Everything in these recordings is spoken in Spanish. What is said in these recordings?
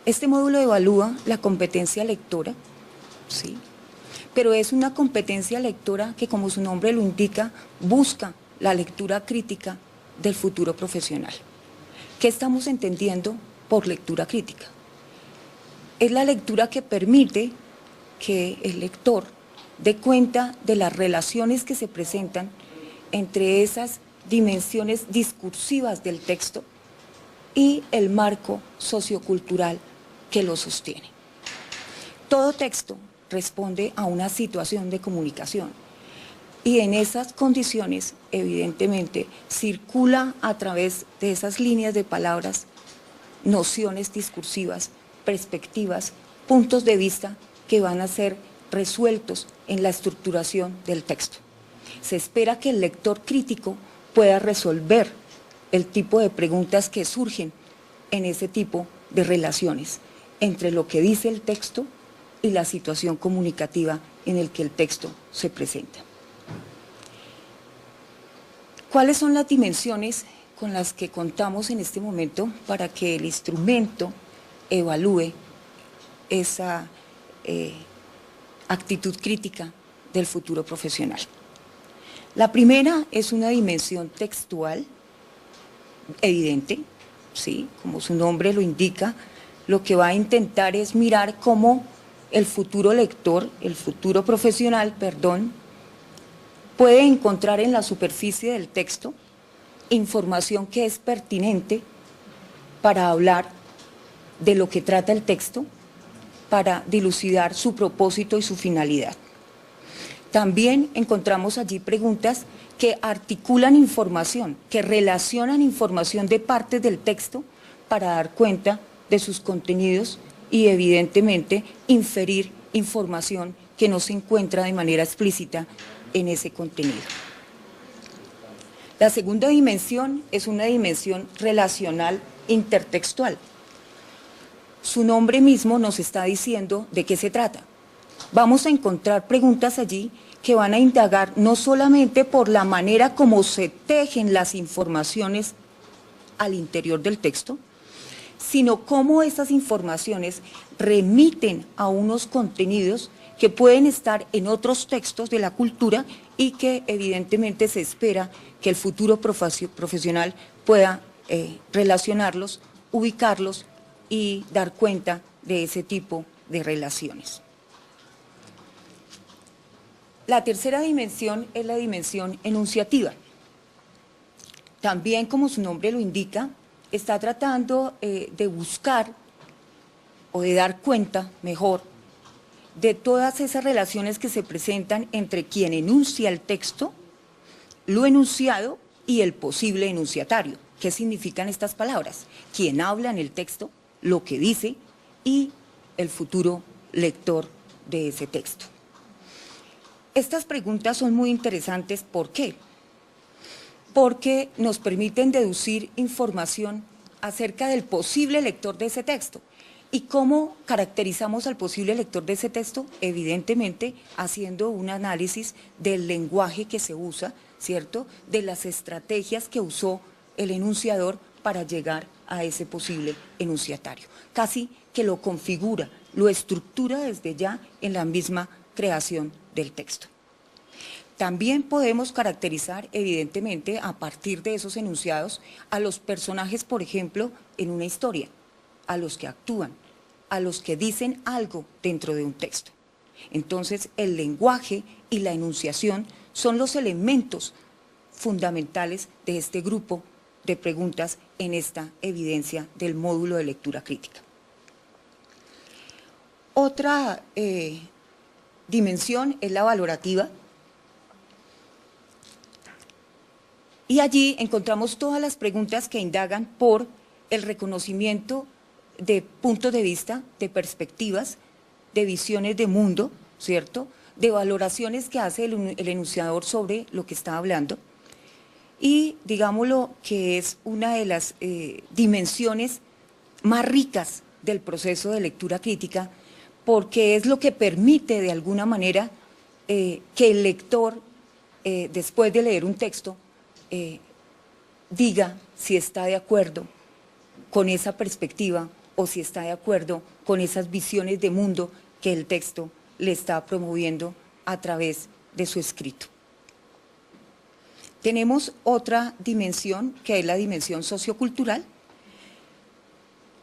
Este módulo evalúa la competencia lectora, ¿sí? Pero es una competencia lectora que, como su nombre lo indica, busca la lectura crítica del futuro profesional. ¿Qué estamos entendiendo por lectura crítica? Es la lectura que permite que el lector dé cuenta de las relaciones que se presentan entre esas dimensiones discursivas del texto y el marco sociocultural que lo sostiene. Todo texto responde a una situación de comunicación y en esas condiciones, evidentemente, circula a través de esas líneas de palabras nociones discursivas, perspectivas, puntos de vista que van a ser resueltos en la estructuración del texto. Se espera que el lector crítico pueda resolver el tipo de preguntas que surgen en ese tipo de relaciones entre lo que dice el texto y la situación comunicativa en el que el texto se presenta. ¿Cuáles son las dimensiones con las que contamos en este momento para que el instrumento evalúe esa actitud crítica del futuro profesional? La primera es una dimensión textual, evidente, ¿sí? Como su nombre lo indica, lo que va a intentar es mirar cómo el futuro lector, el futuro profesional, perdón, puede encontrar en la superficie del texto información que es pertinente para hablar de lo que trata el texto, para dilucidar su propósito y su finalidad. También encontramos allí preguntas que articulan información, que relacionan información de partes del texto para dar cuenta de sus contenidos y evidentemente inferir información que no se encuentra de manera explícita en ese contenido. La segunda dimensión es una dimensión relacional intertextual. Su nombre mismo nos está diciendo de qué se trata. Vamos a encontrar preguntas allí que van a indagar no solamente por la manera como se tejen las informaciones al interior del texto, sino cómo esas informaciones remiten a unos contenidos que pueden estar en otros textos de la cultura y que evidentemente se espera que el futuro profesional pueda relacionarlos, ubicarlos y dar cuenta de ese tipo de relaciones. La tercera dimensión es la dimensión enunciativa. También, como su nombre lo indica, está tratando de buscar o de dar cuenta mejor de todas esas relaciones que se presentan entre quien enuncia el texto, lo enunciado y el posible enunciatario. ¿Qué significan estas palabras? Quien habla en el texto, lo que dice y el futuro lector de ese texto. Estas preguntas son muy interesantes. ¿Por qué? Porque nos permiten deducir información acerca del posible lector de ese texto. ¿Y cómo caracterizamos al posible lector de ese texto? Evidentemente, haciendo un análisis del lenguaje que se usa, ¿cierto? De las estrategias que usó el enunciador para llegar a ese posible enunciatario. Casi que lo configura, lo estructura desde ya en la misma creación del texto. También podemos caracterizar, evidentemente, a partir de esos enunciados, a los personajes, por ejemplo, en una historia, a los que actúan, a los que dicen algo dentro de un texto. Entonces, el lenguaje y la enunciación son los elementos fundamentales de este grupo de preguntas en esta evidencia del módulo de lectura crítica. Otra dimensión es la valorativa. Y allí encontramos todas las preguntas que indagan por el reconocimiento de puntos de vista, de perspectivas, de visiones de mundo, ¿cierto?, de valoraciones que hace el enunciador sobre lo que está hablando. Y digámoslo que es una de las dimensiones más ricas del proceso de lectura crítica, porque es lo que permite de alguna manera que el lector, después de leer un texto, diga si está de acuerdo con esa perspectiva o si está de acuerdo con esas visiones de mundo que el texto le está promoviendo a través de su escrito. Tenemos otra dimensión, que es la dimensión sociocultural,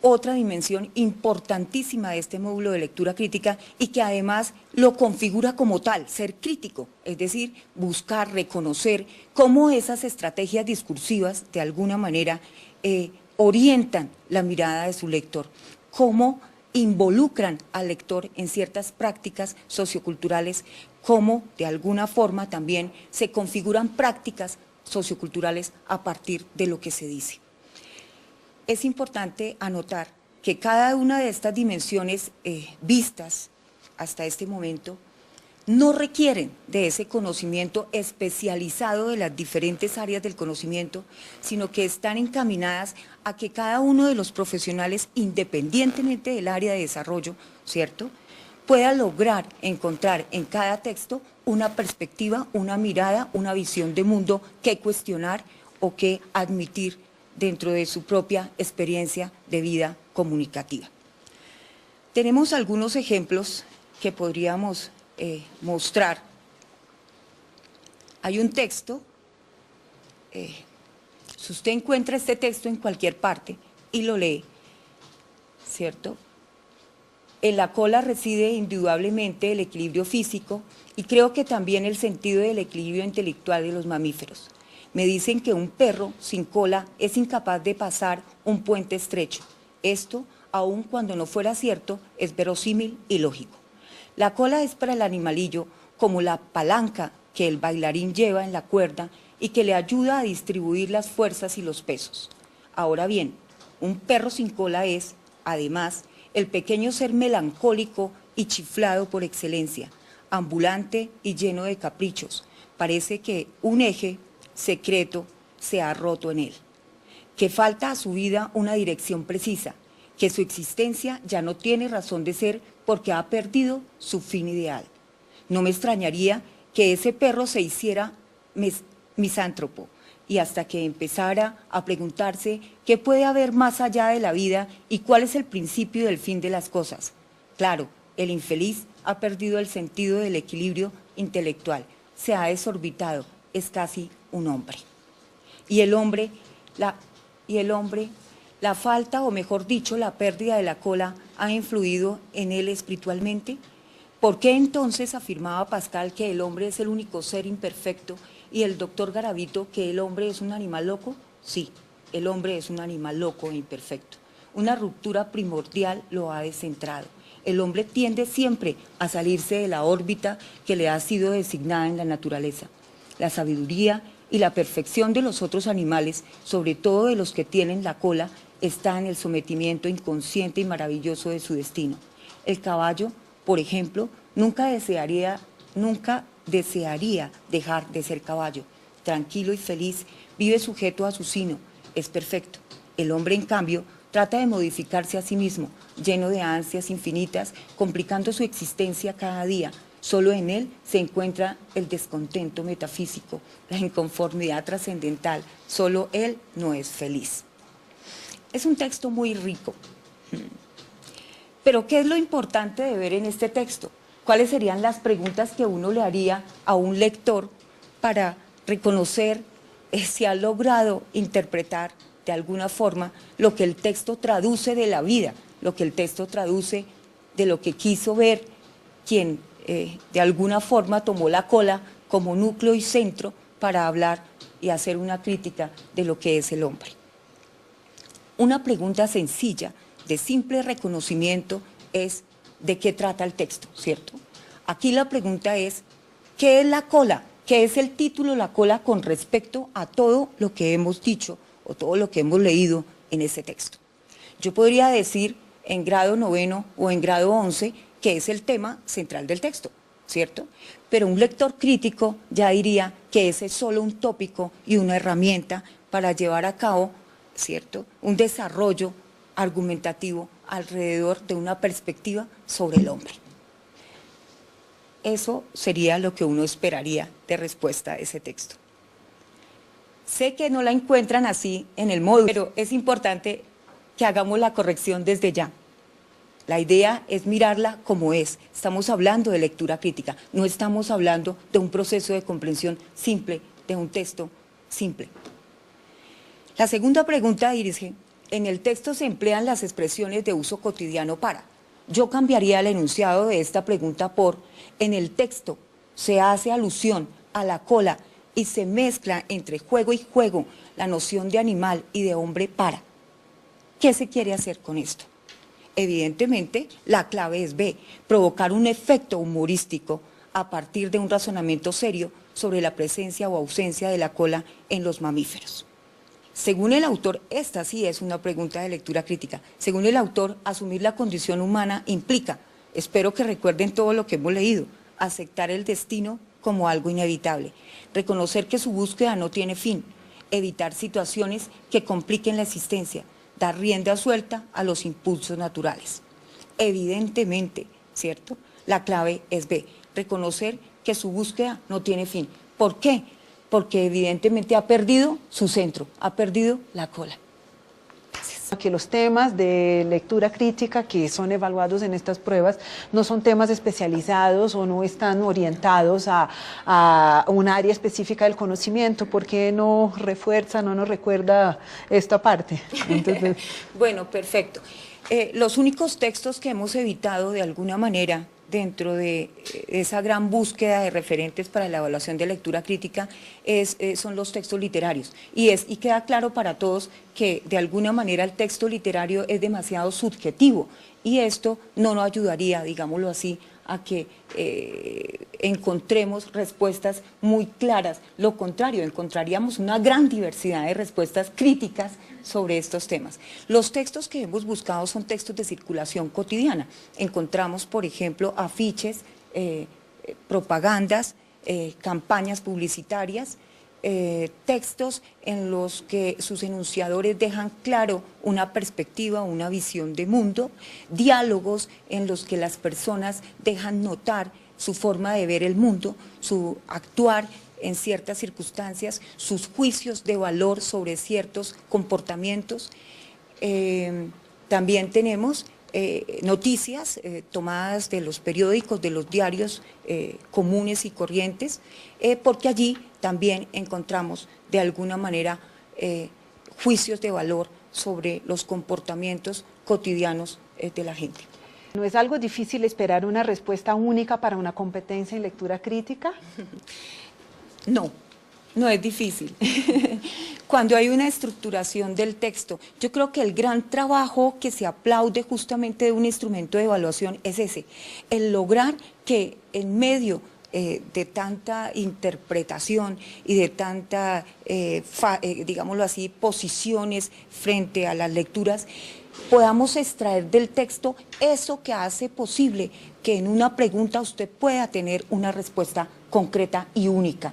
otra dimensión importantísima de este módulo de lectura crítica y que además lo configura como tal, ser crítico, es decir, buscar, reconocer cómo esas estrategias discursivas de alguna manera orientan la mirada de su lector, cómo involucran al lector en ciertas prácticas socioculturales, cómo de alguna forma también se configuran prácticas socioculturales a partir de lo que se dice. Es importante anotar que cada una de estas dimensiones vistas hasta este momento no requieren de ese conocimiento especializado de las diferentes áreas del conocimiento, sino que están encaminadas a que cada uno de los profesionales, independientemente del área de desarrollo, ¿cierto?, pueda lograr encontrar en cada texto una perspectiva, una mirada, una visión de mundo que cuestionar o que admitir dentro de su propia experiencia de vida comunicativa. Tenemos algunos ejemplos que podríamos mostrar. Hay un texto, si usted encuentra este texto en cualquier parte y lo lee, ¿cierto? En la cola reside indudablemente el equilibrio físico y creo que también el sentido del equilibrio intelectual de los mamíferos. Me dicen que un perro sin cola es incapaz de pasar un puente estrecho. Esto, aun cuando no fuera cierto, es verosímil y lógico. La cola es para el animalillo como la palanca que el bailarín lleva en la cuerda y que le ayuda a distribuir las fuerzas y los pesos. Ahora bien, un perro sin cola es, además, el pequeño ser melancólico y chiflado por excelencia, ambulante y lleno de caprichos. Parece que un eje secreto se ha roto en él, que falta a su vida una dirección precisa, que su existencia ya no tiene razón de ser porque ha perdido su fin ideal. No me extrañaría que ese perro se hiciera misántropo y hasta que empezara a preguntarse qué puede haber más allá de la vida y cuál es el principio del fin de las cosas. Claro, el infeliz ha perdido el sentido del equilibrio intelectual, se ha desorbitado, es casi un hombre. Y el hombre, la falta, o mejor dicho, la pérdida de la cola, ha influido en él espiritualmente. ¿Por qué entonces afirmaba Pascal que el hombre es el único ser imperfecto y el doctor Garavito que el hombre es un animal loco? Sí, el hombre es un animal loco e imperfecto. Una ruptura primordial lo ha descentrado. El hombre tiende siempre a salirse de la órbita que le ha sido designada en la naturaleza. La sabiduría y la perfección de los otros animales, sobre todo de los que tienen la cola, está en el sometimiento inconsciente y maravilloso de su destino. El caballo, por ejemplo, nunca desearía dejar de ser caballo. Tranquilo y feliz, vive sujeto a su sino, es perfecto. El hombre, en cambio, trata de modificarse a sí mismo, lleno de ansias infinitas, complicando su existencia cada día. Solo en él se encuentra el descontento metafísico, la inconformidad trascendental. Solo él no es feliz. Es un texto muy rico. Pero ¿qué es lo importante de ver en este texto? ¿Cuáles serían las preguntas que uno le haría a un lector para reconocer si ha logrado interpretar de alguna forma lo que el texto traduce de la vida, lo que el texto traduce de lo que quiso ver quien de alguna forma tomó la cola como núcleo y centro para hablar y hacer una crítica de lo que es el hombre? Una pregunta sencilla, de simple reconocimiento, es ¿de qué trata el texto?, ¿cierto? Aquí la pregunta es, ¿qué es la cola? ¿Qué es el título La cola con respecto a todo lo que hemos dicho o todo lo que hemos leído en ese texto? Yo podría decir en grado 9 o en grado 11 que es el tema central del texto, ¿cierto? Pero un lector crítico ya diría que ese es solo un tópico y una herramienta para llevar a cabo, ¿cierto?, un desarrollo argumentativo alrededor de una perspectiva sobre el hombre. Eso sería lo que uno esperaría de respuesta a ese texto. Sé que no la encuentran así en el módulo, pero es importante que hagamos la corrección desde ya. La idea es mirarla como es. Estamos hablando de lectura crítica, no estamos hablando de un proceso de comprensión simple, de un texto simple. La segunda pregunta dice, en el texto se emplean las expresiones de uso cotidiano para. Yo cambiaría el enunciado de esta pregunta por, en el texto se hace alusión a la cola y se mezcla entre juego y juego la noción de animal y de hombre para. ¿Qué se quiere hacer con esto? Evidentemente, la clave es B, provocar un efecto humorístico a partir de un razonamiento serio sobre la presencia o ausencia de la cola en los mamíferos. Según el autor, esta sí es una pregunta de lectura crítica. Según el autor, asumir la condición humana implica, espero que recuerden todo lo que hemos leído, aceptar el destino como algo inevitable, reconocer que su búsqueda no tiene fin, evitar situaciones que compliquen la existencia, dar rienda suelta a los impulsos naturales. Evidentemente, ¿cierto? La clave es B, reconocer que su búsqueda no tiene fin. ¿Por qué? Porque evidentemente ha perdido su centro, ha perdido la cola. Que los temas de lectura crítica que son evaluados en estas pruebas no son temas especializados o no están orientados a un área específica del conocimiento. ¿Por qué no refuerza, no nos recuerda esta parte? Entonces... Bueno, perfecto. Los únicos textos que hemos evitado de alguna manera dentro de esa gran búsqueda de referentes para la evaluación de lectura crítica son los textos literarios. Y queda claro para todos que de alguna manera el texto literario es demasiado subjetivo y esto no nos ayudaría, digámoslo así, a que encontremos respuestas muy claras. Lo contrario, encontraríamos una gran diversidad de respuestas críticas sobre estos temas. Los textos que hemos buscado son textos de circulación cotidiana. Encontramos, por ejemplo, afiches, propagandas, campañas publicitarias, textos en los que sus enunciadores dejan claro una perspectiva, una visión de mundo, diálogos en los que las personas dejan notar su forma de ver el mundo, su actuar en ciertas circunstancias, sus juicios de valor sobre ciertos comportamientos. También tenemos noticias tomadas de los periódicos, de los diarios comunes y corrientes, porque allí también encontramos de alguna manera juicios de valor sobre los comportamientos cotidianos de la gente. ¿No es algo difícil esperar una respuesta única para una competencia en lectura crítica? No, no es difícil. Cuando hay una estructuración del texto, yo creo que el gran trabajo que se aplaude justamente de un instrumento de evaluación es ese, el lograr que en medio de tanta interpretación y de tanta, digámoslo así, posiciones frente a las lecturas, podamos extraer del texto eso que hace posible que en una pregunta usted pueda tener una respuesta concreta y única.